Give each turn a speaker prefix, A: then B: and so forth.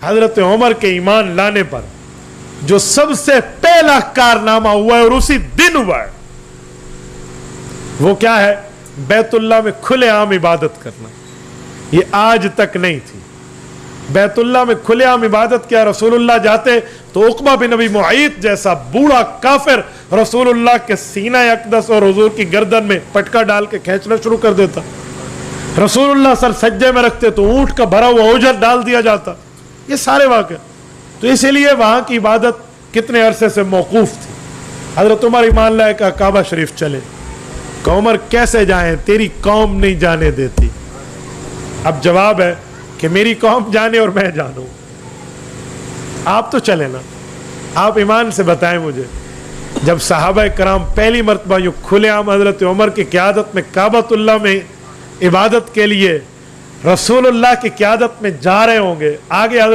A: حضرت عمر کے ایمان لانے پر جو سب سے پہلا کارنامہ ہوا ہے اور اسی دن ہوا ہے وہ کیا ہے؟ بیت اللہ میں کھلے عام عبادت کرنا. یہ آج تک نہیں تھی. بیت اللہ میں کھلے عام عبادت کیا رسول اللہ جاتے تو عقبہ بن ابی معیط جیسا بوڑھا کافر رسول اللہ کے سینہ اقدس اور حضور کی گردن میں پٹکا ڈال کے کھینچنا شروع کر دیتا. رسول اللہ سر سجدے میں رکھتے تو اونٹ کا بھرا ہوا اوجر ڈال دیا جاتا. یہ سارے واقعے. تو اسی لیے وہاں کی عبادت کتنے عرصے سے موقوف تھی. حضرت عمر ایمان لائے کہ کعبہ شریف چلے. کہ عمر کیسے جائیں؟ تیری قوم نہیں جانے دیتی. اب جواب ہے کہ میری قوم جانے اور میں جانوں. آپ تو چلے نا. آپ ایمان سے بتائیں مجھے جب صحابہ کرام پہلی مرتبہ یوں کھلے عام حضرت عمر کی قیادت میں کعبۃ اللہ میں عبادت کے لیے رسول اللہ کی قیادت میں جا رہے ہوں گے, آگے حضرت